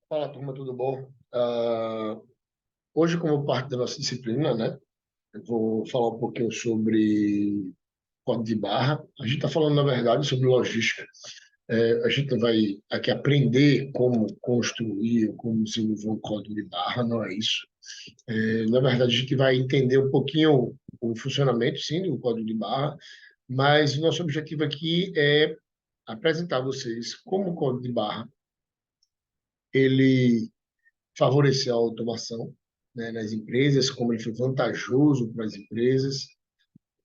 Fala, turma, tudo bom? Hoje, como parte da nossa disciplina, né, eu vou falar um pouquinho sobre código de barra. A gente está falando, na verdade, sobre logística. A gente não vai aqui aprender como construir, como desenvolver um código de barra, não é isso. Na verdade, a gente vai entender um pouquinho o funcionamento, sim, do código de barra, mas o nosso objetivo aqui é apresentar a vocês como o código de barra ele favorecer a automação, né, nas empresas, como ele foi vantajoso para as empresas,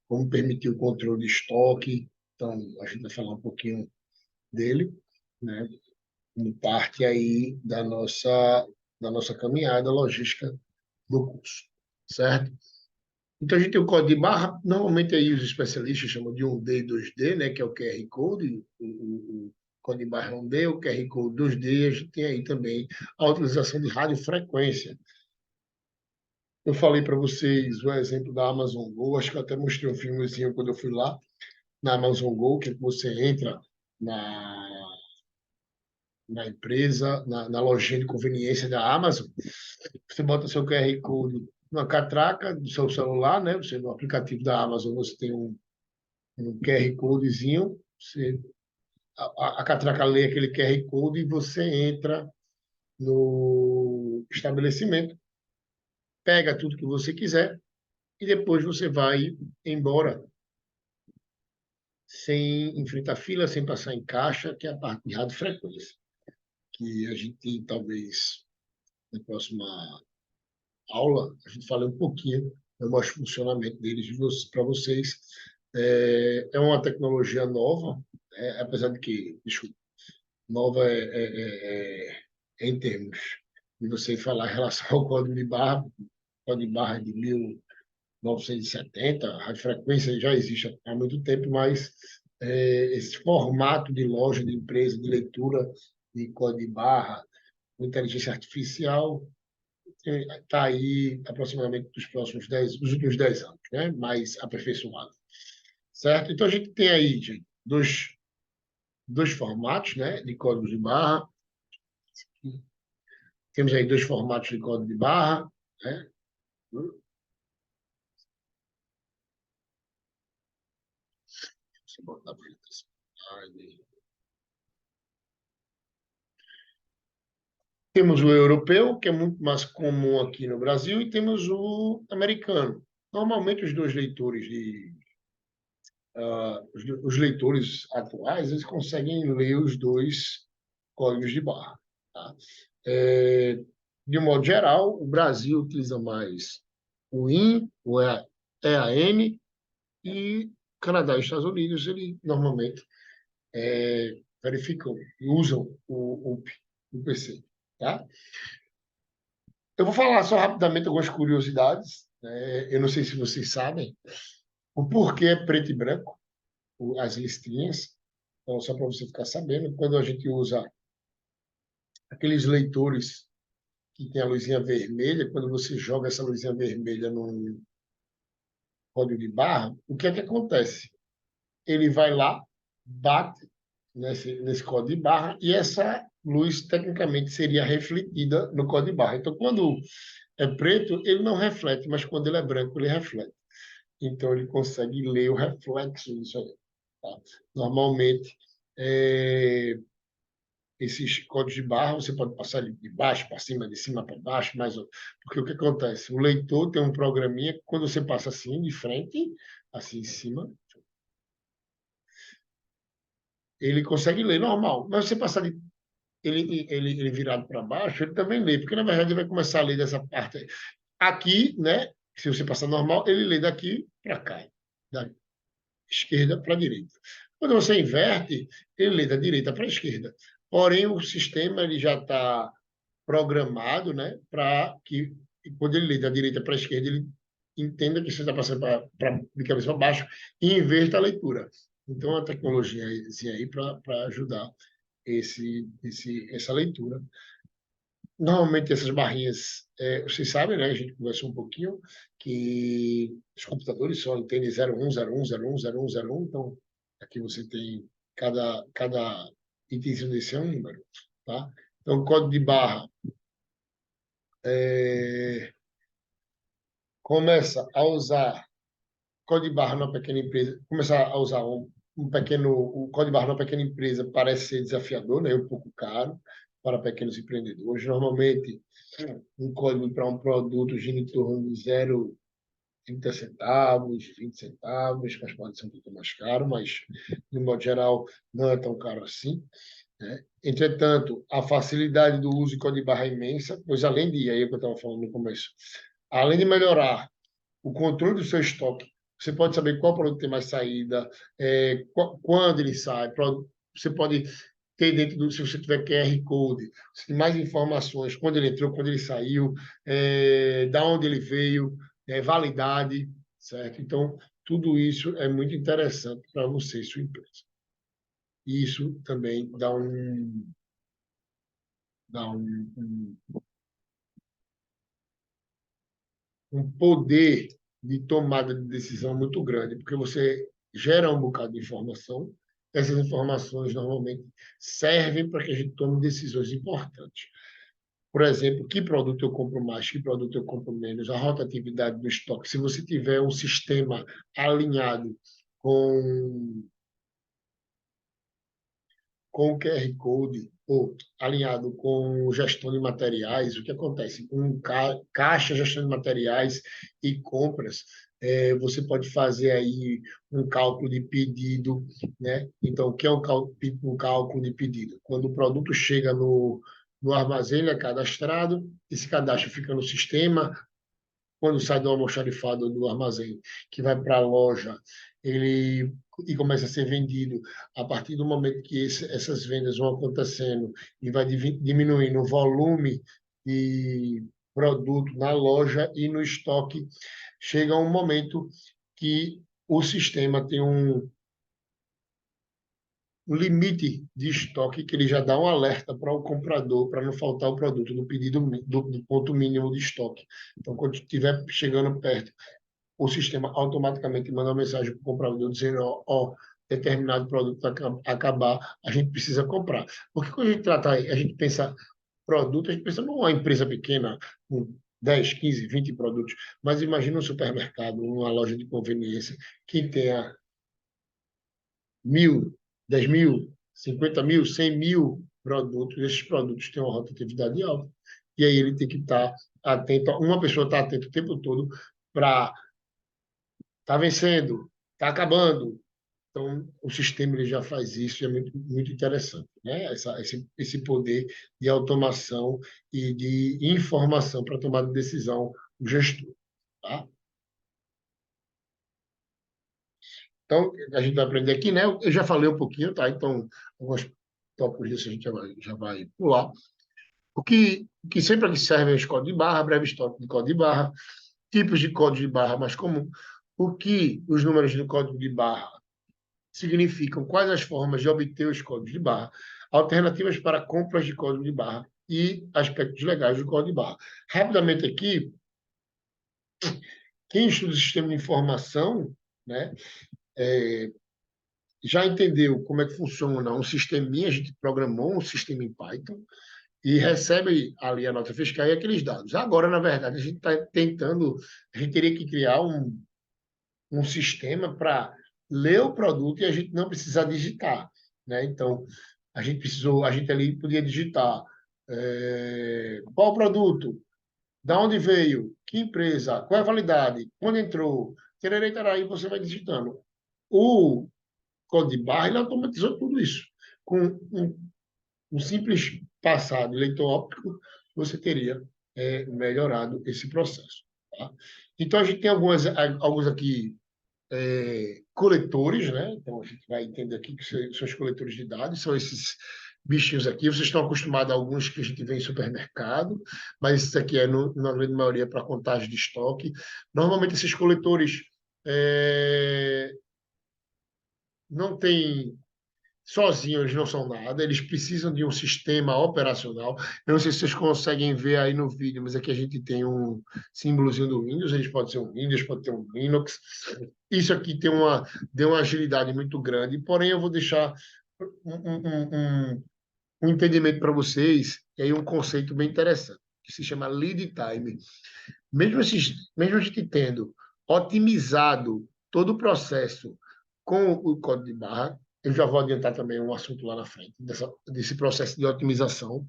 como permitiu o controle de estoque. Então, a gente vai falar um pouquinho dele, né, como parte aí da nossa caminhada logística do curso, certo? Então, a gente tem o código de barra, normalmente aí os especialistas chamam de 1D e 2D, né, que é o QR Code, o código de barra é 1D, o QR Code 2D, a gente tem aí também a utilização de radiofrequência. Eu falei para vocês o exemplo da Amazon Go, acho que eu até mostrei um filmezinho quando eu fui lá na Amazon Go, que você entra na, na empresa, na lojinha de conveniência da Amazon, você bota seu QR Code na catraca do seu celular, né? Você, no aplicativo da Amazon, você tem um QR Codezinho, a catraca lê aquele QR Code e você entra no estabelecimento, pega tudo que você quiser e depois você vai embora sem enfrentar fila, sem passar em caixa, que é a parte de radiofrequência, que a gente talvez na próxima aula a gente fale um pouquinho, eu mostro o funcionamento deles para vocês. É uma tecnologia nova, apesar de que, desculpa, nova em termos de você falar em relação ao código de barra de 1970, a radiofrequência já existe há muito tempo, mas esse formato de loja, de empresa, de leitura de código de barra, com inteligência artificial, está aí aproximadamente dos últimos 10 anos, né? Mais aperfeiçoado. Certo? Então, a gente tem aí, gente, dois formatos, né, de códigos de barra. Temos aí dois formatos de código de barra, né? Deixa eu botar para Temos o europeu, que é muito mais comum aqui no Brasil, e temos o americano. Normalmente, os leitores atuais, eles conseguem ler os dois códigos de barra. Tá? É, de um modo geral, o Brasil utiliza mais o IN, o EAN, e Canadá e Estados Unidos, ele normalmente verificam e usam o PC. Tá? Eu vou falar só rapidamente algumas curiosidades. Eu não sei se vocês sabem o porquê é preto e branco, as listinhas. Então, só para você ficar sabendo, quando a gente usa aqueles leitores que tem a luzinha vermelha, quando você joga essa luzinha vermelha no código de barra, o que é que acontece? Ele vai lá, bate nesse código de barra e essa luz tecnicamente seria refletida no código de barra. Então, quando é preto, ele não reflete, mas quando ele é branco, ele reflete. Então, ele consegue ler o reflexo disso aí. Tá? Normalmente, esses códigos de barra você pode passar de baixo para cima, de cima para baixo, mas porque o que acontece? O leitor tem um programinha que quando você passa assim de frente, assim em cima, ele consegue ler normal. Mas você passar ele virado para baixo, ele também lê, porque na verdade ele vai começar a ler dessa parte aí. Aqui, né? Se você passar normal, ele lê daqui para cá, da esquerda para a direita. Quando você inverte, ele lê da direita para a esquerda. Porém, o sistema ele já está programado, né, para que quando ele lê da direita para a esquerda, ele entenda que você está passando de cabeça para baixo e inverta a leitura. Então, a tecnologia aí para ajudar essa leitura. Normalmente, essas barrinhas, vocês sabem, né? A gente conversou um pouquinho que os computadores só entendem 01, 01, 01, 01, 01. Então, aqui você tem cada itemzinho desse é um número, tá? Então, o código de barra começa a usar código de barra numa pequena empresa, começar a usar o código de barra numa pequena empresa parece ser desafiador, né? Um pouco caro para pequenos empreendedores. Normalmente, um código para um produto gira em torno de 0,30 centavos, 20 centavos, mas pode ser um pouco mais caro, mas, de modo geral, não é tão caro assim, né? Entretanto, a facilidade do uso de código de barra é imensa, pois além de, aí é o que eu estava falando no começo, além de melhorar o controle do seu estoque, você pode saber qual produto tem mais saída, quando ele sai, você pode ter dentro do, se você tiver QR Code, você tem mais informações, quando ele entrou, quando ele saiu, da onde ele veio, validade, certo? Então, tudo isso é muito interessante para você e sua empresa. E isso também dá um poder de tomada de decisão muito grande, porque você gera um bocado de informação, essas informações normalmente servem para que a gente tome decisões importantes. Por exemplo, que produto eu compro mais, que produto eu compro menos, a rotatividade do estoque. Se você tiver um sistema alinhado com com o QR Code ou alinhado com gestão de materiais, o que acontece? Com caixa, gestão de materiais e compras, você pode fazer aí um cálculo de pedido, né? Então, o que é um cálculo de pedido? Quando o produto chega no armazém, ele é cadastrado, esse cadastro fica no sistema, quando sai do almoxarifado do armazém, que vai para a loja, ele e começa a ser vendido. A partir do momento que essas vendas vão acontecendo e vai diminuindo o volume de produto na loja e no estoque, chega um momento que o sistema tem um limite de estoque que ele já dá um alerta para o comprador para não faltar o produto no pedido do ponto mínimo de estoque. Então, quando estiver chegando perto, o sistema automaticamente manda uma mensagem para o comprador dizendo, ó, determinado produto vai acabar, a gente precisa comprar. Porque quando a gente trata, a gente pensa produto, a gente pensa numa empresa pequena, com 10, 15, 20 produtos, mas imagina um supermercado, uma loja de conveniência que tenha 1.000, 10.000, 50.000, 100.000 produtos, esses produtos têm uma rotatividade alta. E aí ele tem que estar atento, uma pessoa está atenta o tempo todo para está vencendo, está acabando. Então, o sistema ele já faz isso e é muito, muito interessante, né? Esse poder de automação e de informação para tomar decisão do gestor. Tá? Então, a gente vai aprender aqui, né? Eu já falei um pouquinho, tá? Então, alguns tópicos disso a gente já vai pular. O que sempre aqui serve é os códigos de barra, breve histórico de código de barra, tipos de código de barra mais comum, o que os números do código de barra significam, quais as formas de obter os códigos de barra, alternativas para compras de código de barra e aspectos legais do código de barra. Rapidamente aqui, quem estuda o sistema de informação, né, já entendeu como é que funciona um sisteminha, a gente programou um sistema em Python e recebe ali a nota fiscal e aqueles dados. Agora, na verdade, a gente está tentando, a gente teria que criar um sistema para ler o produto e a gente não precisar digitar, né? Então, a gente ali podia digitar qual o produto, da onde veio, que empresa, qual é a validade, quando entrou, tererê, tará, e você vai digitando. O código de barra, ele automatizou tudo isso. Com um simples passado de leitor óptico, você teria melhorado esse processo. Tá? Então, a gente tem alguns aqui coletores, né? Então a gente vai entender aqui que são os coletores de dados, são esses bichinhos aqui. Vocês estão acostumados a alguns que a gente vê em supermercado, mas isso aqui é, na grande maioria, para contagem de estoque. Normalmente, esses coletores não têm. Sozinhos eles não são nada, eles precisam de um sistema operacional. Eu não sei se vocês conseguem ver aí no vídeo, mas aqui a gente tem um símbolozinho do Windows, eles podem ser um Windows, pode ter um Linux. Isso aqui deu uma agilidade muito grande, porém eu vou deixar um, um, um, um entendimento para vocês, e aí um conceito bem interessante, que se chama lead time. Mesmo a gente tendo otimizado todo o processo com o código de barra, eu já vou adiantar também um assunto lá na frente, desse processo de otimização.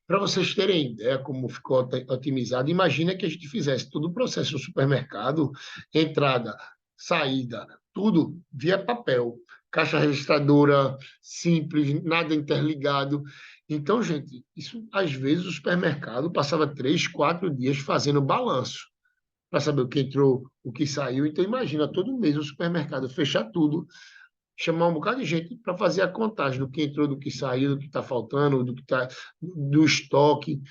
Para vocês terem ideia como ficou otimizado, imagina que a gente fizesse todo o processo no supermercado, entrada, saída, tudo via papel, caixa registradora simples, nada interligado. Então, gente, isso às vezes o supermercado passava 3, 4 dias fazendo balanço para saber o que entrou, o que saiu. Então, imagina todo mês o supermercado fechar tudo, chamar um bocado de gente para fazer a contagem do que entrou, do que saiu, do que está faltando, do estoque.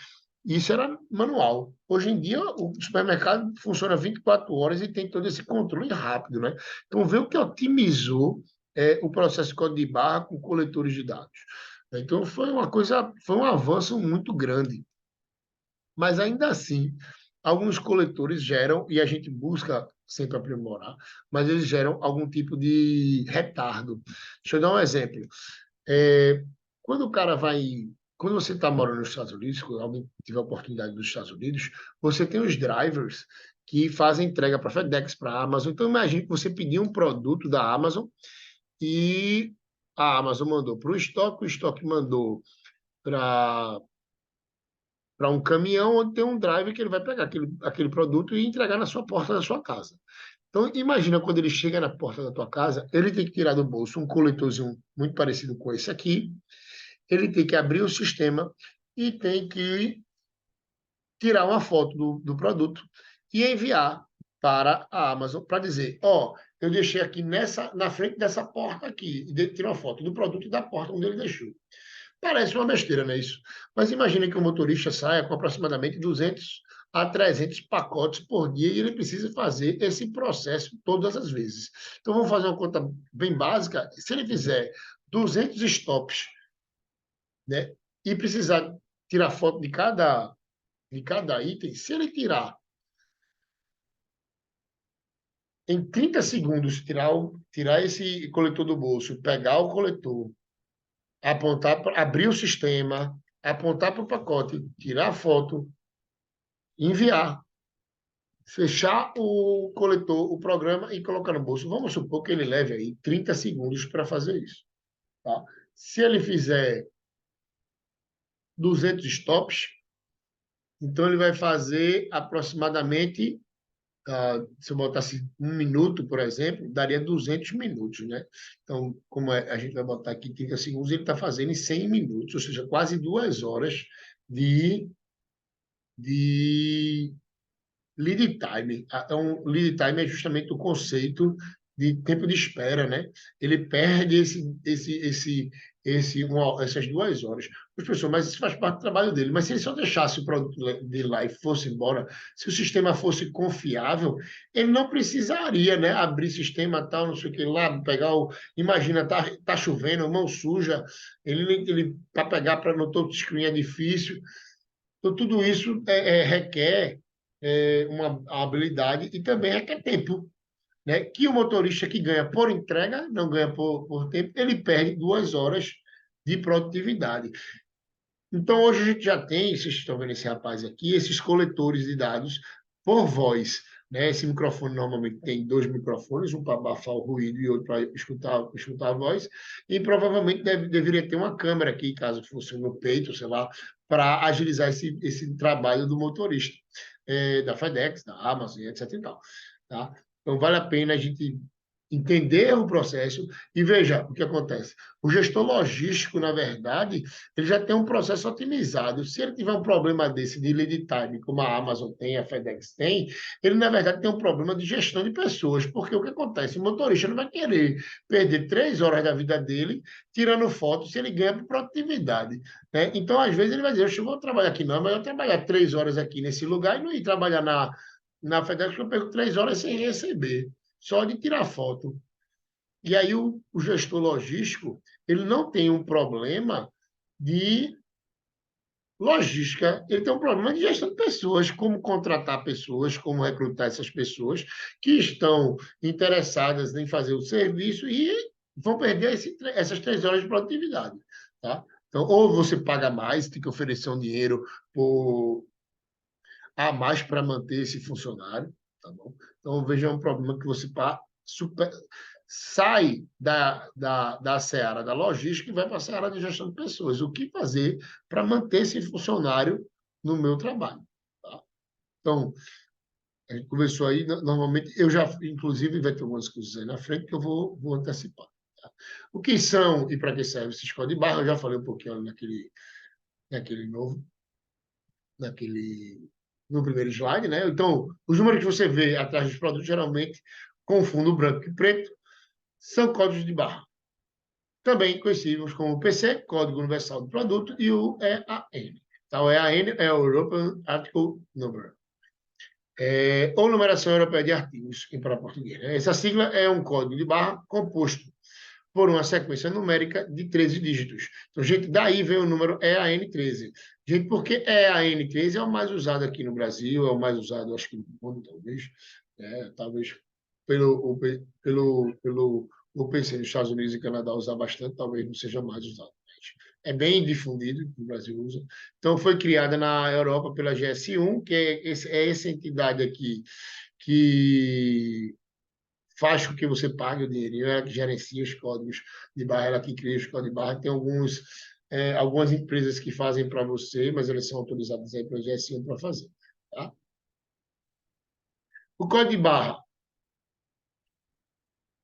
Isso era manual. Hoje em dia, o supermercado funciona 24 horas e tem todo esse controle rápido, né? Então, vê o que otimizou o processo de código de barra com coletores de dados. Então, foi um avanço muito grande. Mas ainda assim, alguns coletores geram, e a gente busca sempre aprimorar, mas eles geram algum tipo de retardo. Deixa eu dar um exemplo. É, quando o cara vai. Quando você está morando nos Estados Unidos, quando alguém tiver a oportunidade dos Estados Unidos, você tem os drivers que fazem entrega para FedEx, para a Amazon. Então, imagine que você pediu um produto da Amazon e a Amazon mandou para o estoque mandou para um caminhão onde tem um driver que ele vai pegar aquele produto e entregar na sua porta da sua casa. Então, imagina quando ele chega na porta da tua casa, ele tem que tirar do bolso um coletorzinho muito parecido com esse aqui, ele tem que abrir o sistema e tem que tirar uma foto do produto e enviar para a Amazon para dizer, ó, oh, eu deixei aqui na frente dessa porta aqui, e tira uma foto do produto e da porta onde ele deixou. Parece uma besteira, não é isso? Mas imagine que o motorista saia com aproximadamente 200 a 300 pacotes por dia e ele precisa fazer esse processo todas as vezes. Então, vamos fazer uma conta bem básica. Se ele fizer 200 stops, né, e precisar tirar foto de cada item, se ele tirar em 30 segundos, tirar esse coletor do bolso, pegar o coletor, apontar, abrir o sistema, apontar para o pacote, tirar a foto, enviar, fechar o coletor, o programa e colocar no bolso. Vamos supor que ele leve aí 30 segundos para fazer isso. Tá? Se ele fizer 200 stops, então ele vai fazer aproximadamente, se eu botasse 1 minuto, por exemplo, daria 200 minutos, né? Então, como a gente vai botar aqui 30 segundos, ele está fazendo em 100 minutos, ou seja, quase 2 horas de lead time. Lead time é justamente o conceito de tempo de espera, né? Ele perde essas 2 horas. As pessoas, mas isso faz parte do trabalho dele. Mas se ele só deixasse o produto dele lá e fosse embora, se o sistema fosse confiável, ele não precisaria, né? Abrir sistema tal, não sei o que lá, pegar o. Imagina, tá chovendo, mão suja, ele para pegar para no touchscreen é difícil. Então, tudo isso requer uma habilidade e também requer tempo, né? Que o motorista que ganha por entrega, não ganha por tempo, ele perde 2 horas de produtividade. Então, hoje a gente já tem, vocês estão vendo esse rapaz aqui, esses coletores de dados por voz. Né? Esse microfone normalmente tem 2 microfones, um para abafar o ruído e outro para escutar a voz, e provavelmente deveria ter uma câmera aqui, caso fosse no peito, sei lá, para agilizar esse trabalho do motorista, da FedEx, da Amazon, etc. E tal, tá? Então, vale a pena a gente entender o processo e veja o que acontece. O gestor logístico, na verdade, ele já tem um processo otimizado. Se ele tiver um problema desse de lead time, como a Amazon tem, a FedEx tem, ele, na verdade, tem um problema de gestão de pessoas, porque o que acontece? O motorista não vai querer perder 3 horas da vida dele tirando foto se ele ganha por produtividade. Né? Então, às vezes, ele vai dizer, eu vou trabalhar aqui não, mas eu trabalhar 3 horas aqui nesse lugar e não ir trabalhar na FedEx, porque eu perco 3 horas sem receber, só de tirar foto. E aí o gestor logístico, ele não tem um problema de logística, ele tem um problema de gestão de pessoas, como contratar pessoas, como recrutar essas pessoas que estão interessadas em fazer o serviço e vão perder essas 3 horas de produtividade. Tá? Então, ou você paga mais, tem que oferecer um dinheiro por, a mais para manter esse funcionário. Tá bom? Então, veja um problema que você sai da seara da logística e vai para a seara de gestão de pessoas. O que fazer para manter esse funcionário no meu trabalho? Tá? Então, a gente começou aí, normalmente, eu já, inclusive, vai ter algumas coisas aí na frente que eu vou antecipar. Tá? O que são e para que serve esses códigos de barra? Eu já falei um pouquinho naquele novo, naquele, no primeiro slide, né? Então, os números que você vê atrás dos produtos, geralmente, com fundo branco e preto, são códigos de barra. Também conhecidos como PC, Código Universal do Produto, e o EAN. Tá? O EAN é o European Article Number. Ou numeração europeia de artigos, para português. Né? Essa sigla é um código de barra composto por uma sequência numérica de 13 dígitos. Então, gente, daí vem o número EAN13. Gente, porque EAN13 é o mais usado aqui no Brasil, é o mais usado, acho que no mundo, talvez pelo o PC nos Estados Unidos e Canadá usar bastante, talvez não seja mais usado. É bem difundido, o Brasil usa. Então, foi criada na Europa pela GS1, que é essa entidade aqui que faz com que você pague o dinheirinho, ela que gerencia os códigos de barra, ela que cria os códigos de barra. Tem algumas empresas que fazem para você, mas elas são autorizadas aí pela GS1 para fazer. Tá? O código de barra,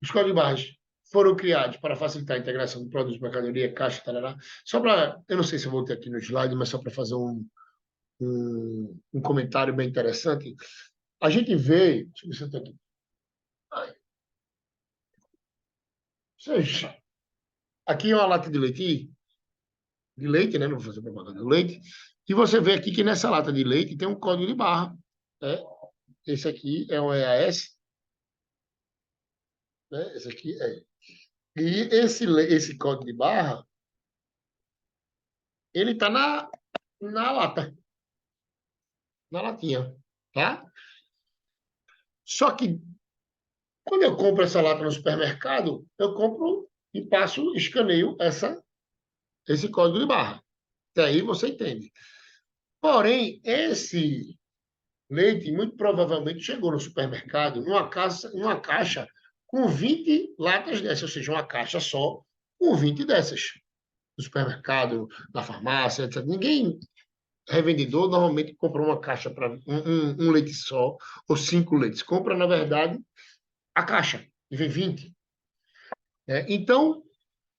os códigos de barras foram criados para facilitar a integração de produtos, mercadoria, caixa, tarará. Só para, eu não sei se eu vou ter aqui no slide, mas só para fazer um comentário bem interessante. A gente vê, deixa eu ver se eu estou aqui. Seja, aqui é uma lata de leite, né? Não vou fazer propaganda do leite. E você vê aqui que nessa lata de leite tem um código de barra. Né? Esse aqui é um EAS. Né? Esse aqui é. E esse código de barra, ele está na lata, na latinha. Tá? Só que quando eu compro essa lata no supermercado, eu compro e passo, escaneio esse código de barra. Até aí você entende. Porém, esse leite muito provavelmente chegou no supermercado numa caixa com 20 latas dessas, ou seja, uma caixa só com 20 dessas. No supermercado, na farmácia, etc. Ninguém, revendedor, normalmente compra uma caixa para um leite só ou 5 leites. Compra, na verdade, a caixa, e vem 20. Né? Então,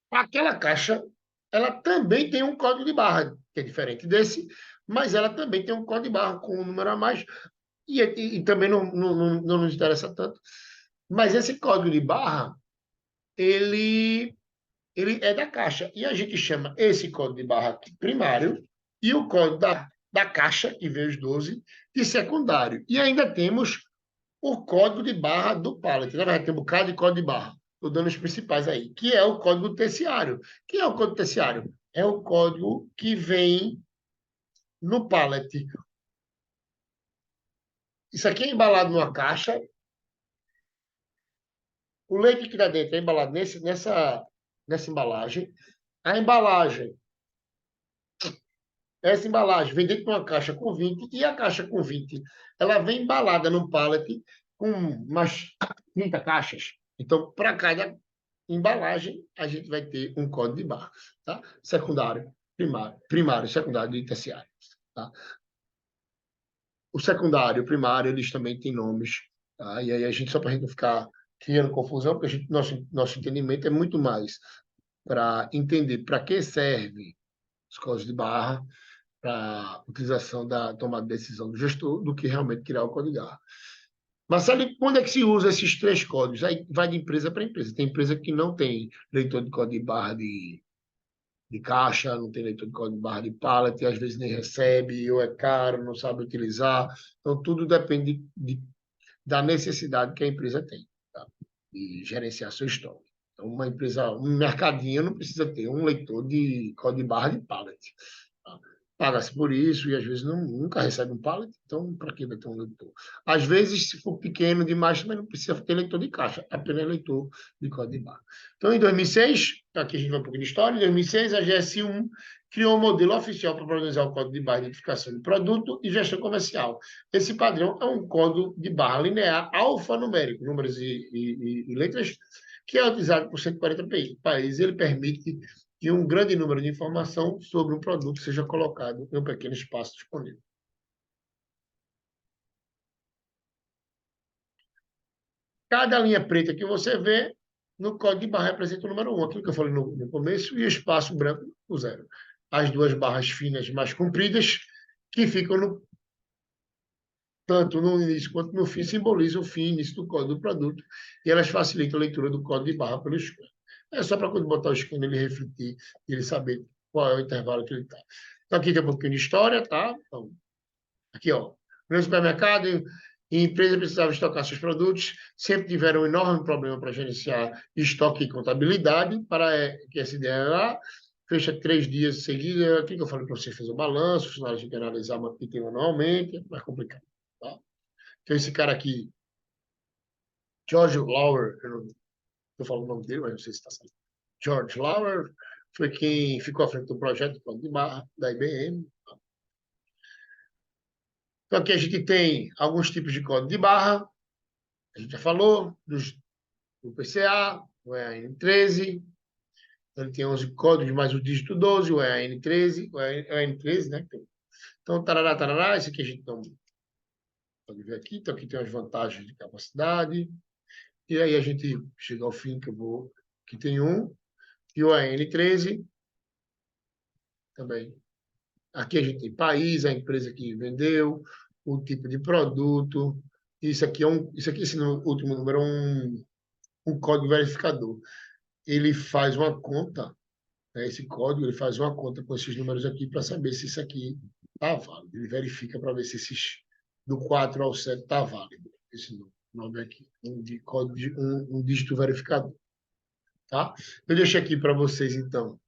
aquela caixa, ela também tem um código de barra, que é diferente desse, mas ela também tem um código de barra com um número a mais, e também não nos interessa tanto. Mas esse código de barra, ele, ele é da caixa. E a gente chama esse código de barra primário e o código da caixa, que vem os 12, de secundário. E ainda temos o código de barra do pallet. Na verdade, tem um bocado de código de barra. Estou dando os principais aí, que é o código terciário. O que é o código terciário? É o código que vem no pallet. Isso aqui é embalado numa caixa. O leite que está dentro é embalado nessa embalagem. A embalagem, essa embalagem vem dentro de uma caixa com 20 e a caixa com 20, ela vem embalada num pallet com umas 30 caixas. Então, para cada embalagem, a gente vai ter um código de barra, tá? Secundário, primário, secundário e terciário, tá? O secundário, o primário, eles também têm nomes, tá? E aí a gente, só para a gente não ficar criando confusão, porque nosso entendimento é muito mais para entender para que serve os códigos de barra, para a utilização da tomada de decisão do gestor, do que realmente criar o código de barra. Mas sabe quando é que se usa esses 3 códigos? Aí vai de empresa para empresa. Tem empresa que não tem leitor de código de barra de caixa, não tem leitor de código de barra de pallet, às vezes nem recebe, ou é caro, não sabe utilizar. Então, tudo depende da necessidade que a empresa tem, tá? De gerenciar seu estoque. Então, um mercadinho não precisa ter um leitor de código de barra de pallet. Tá? paga-se por isso e às vezes nunca recebe um pallet, então para que vai ter um leitor? Às vezes, se for pequeno demais, também não precisa ter leitor de caixa, apenas leitor de código de barra. Então, em 2006, aqui a gente vai um pouquinho de história, em 2006 a GS1 criou um modelo oficial para organizar o código de barra de identificação de produto e gestão comercial. Esse padrão é um código de barra linear alfanumérico, números e letras, que é utilizado por 140 países. Ele permite que um grande número de informação sobre um produto seja colocado em um pequeno espaço disponível. Cada linha preta que você vê no código de barra representa o número 1, aquilo que eu falei no começo, e o espaço branco, o 0. As duas barras finas mais compridas, que ficam tanto no início quanto no fim, simbolizam o fim e início do código do produto, e elas facilitam a leitura do código de barra pelo scanner. É só para quando botar o scanner ele refletir, ele saber qual é o intervalo que ele está. Então, aqui tem um pouquinho de história, tá? Então, aqui, ó. No supermercado, e empresa precisava estocar seus produtos, sempre tiveram um enorme problema para gerenciar estoque e contabilidade, para que essa ideia lá, fecha 3 dias seguidos, aquilo que eu falei para você, fez o balanço, os funcionários têm que analisar o item anualmente, é mais complicado. Tá? Então, esse cara aqui, George Lauer, eu não estou falando o nome dele, mas não sei se está certo. George Lauer foi quem ficou à frente do projeto de barra da IBM. Então, aqui a gente tem alguns tipos de código de barra, a gente já falou, do PCA, o EAN13, ele tem 11 códigos mais o dígito 12, o EAN13, o EAN13, né? Então, tarará, tarará, esse aqui a gente não pode ver aqui, então aqui tem as vantagens de capacidade, e aí a gente chega ao fim, que tem um, e o EAN13 também. Aqui a gente tem país, a empresa que vendeu, o tipo de produto, esse último número é um código verificador. Ele faz uma conta, né, esse código, ele faz uma conta com esses números aqui para saber se isso aqui está válido. Ele verifica para ver se esses do 4 ao 7 está válido. Esse nome aqui, um dígito verificador. Tá? Eu deixei aqui para vocês, então,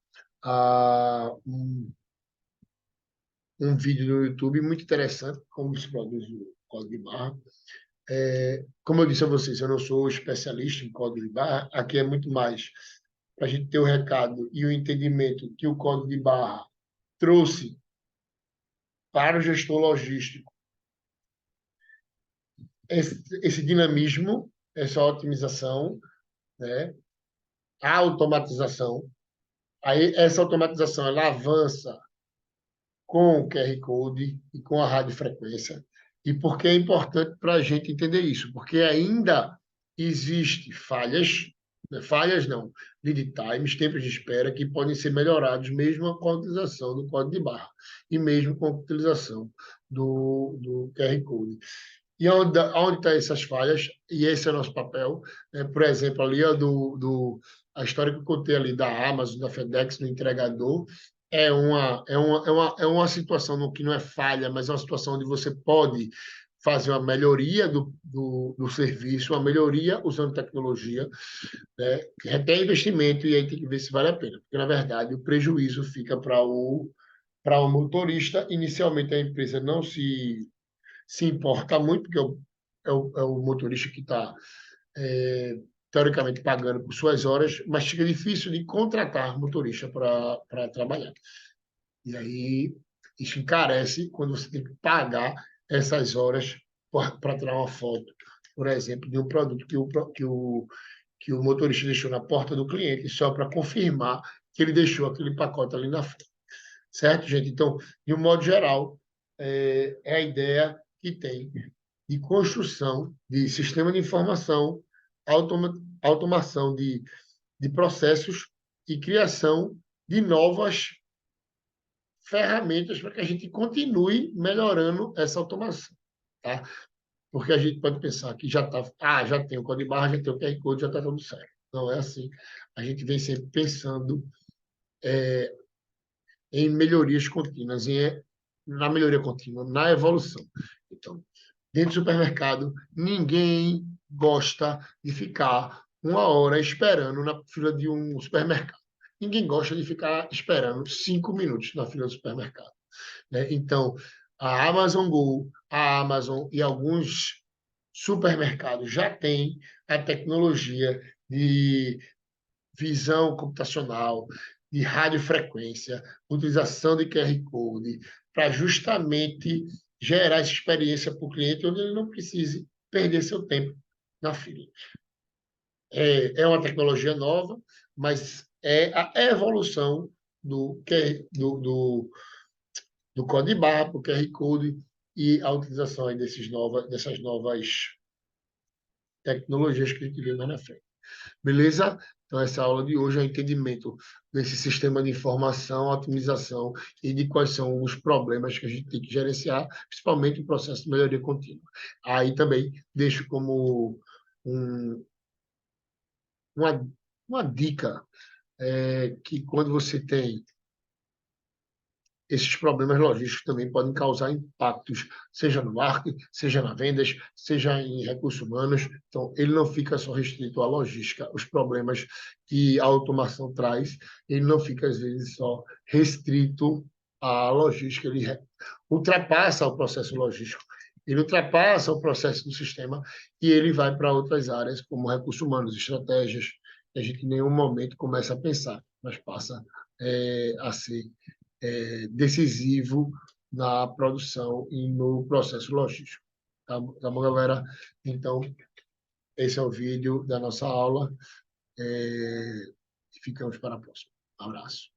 um vídeo no YouTube muito interessante, como se produz o código de barra. Como eu disse a vocês, eu não sou especialista em código de barra, aqui é muito mais para a gente ter o recado e o entendimento que o código de barra trouxe para o gestor logístico esse dinamismo, essa otimização, né? A automatização. Aí, essa automatização ela avança com o QR Code e com a radiofrequência. E por que é importante para a gente entender isso? Porque ainda existe falhas não, lead times, tempos de espera, que podem ser melhorados mesmo com a utilização do código de barra e mesmo com a utilização do QR Code. E onde estão essas falhas? E esse é o nosso papel. Por exemplo, ali a história que eu contei ali da Amazon, da FedEx, do entregador, é uma situação que não é falha, mas é uma situação onde você pode fazer uma melhoria do serviço, uma melhoria usando tecnologia, né? Requer investimento e aí tem que ver se vale a pena. Porque, na verdade, o prejuízo fica para o motorista. Inicialmente, a empresa não se importa muito, porque é o motorista que está, teoricamente, pagando por suas horas, mas fica difícil de contratar motorista para trabalhar. E aí, isso encarece quando você tem que pagar essas horas para tirar uma foto, por exemplo, de um produto que o motorista deixou na porta do cliente, só para confirmar que ele deixou aquele pacote ali na frente. Certo, gente? Então, de um modo geral, é a ideia que tem de construção de sistema de informação, automação de processos e criação de novas ferramentas para que a gente continue melhorando essa automação, tá? Porque a gente pode pensar que já tem o código de barra, já tem o QR Code, já está tudo certo. Não é assim. A gente vem sempre pensando em melhorias contínuas, na melhoria contínua, na evolução. Então, dentro do supermercado, ninguém gosta de ficar 1 hora esperando na fila de um supermercado. Ninguém gosta de ficar esperando 5 minutos na fila do supermercado. né? Então, a Amazon Go, a Amazon e alguns supermercados já têm a tecnologia de visão computacional, de radiofrequência, utilização de QR Code, para justamente gerar essa experiência para o cliente, onde ele não precise perder seu tempo na fila. É uma tecnologia nova, mas é a evolução do código de barra para o QR Code e a utilização aí dessas novas tecnologias que a gente vê mais na frente. Beleza? Então, essa aula de hoje é o entendimento desse sistema de informação, otimização e de quais são os problemas que a gente tem que gerenciar, principalmente o processo de melhoria contínua. Aí também deixo como um, uma, uma dica que quando você tem esses problemas logísticos também podem causar impactos, seja no marketing, seja nas vendas, seja em recursos humanos. Então, ele não fica só restrito à logística. Os problemas que a automação traz, ele não fica, às vezes, só restrito à logística. Ele ultrapassa o processo logístico, ele ultrapassa o processo do sistema e ele vai para outras áreas, como recursos humanos, estratégias, que a gente em nenhum momento começa a pensar, mas passa a ser decisivo na produção e no processo logístico. Tá bom, galera? Então, esse é o vídeo da nossa aula. Ficamos para a próxima. Um abraço.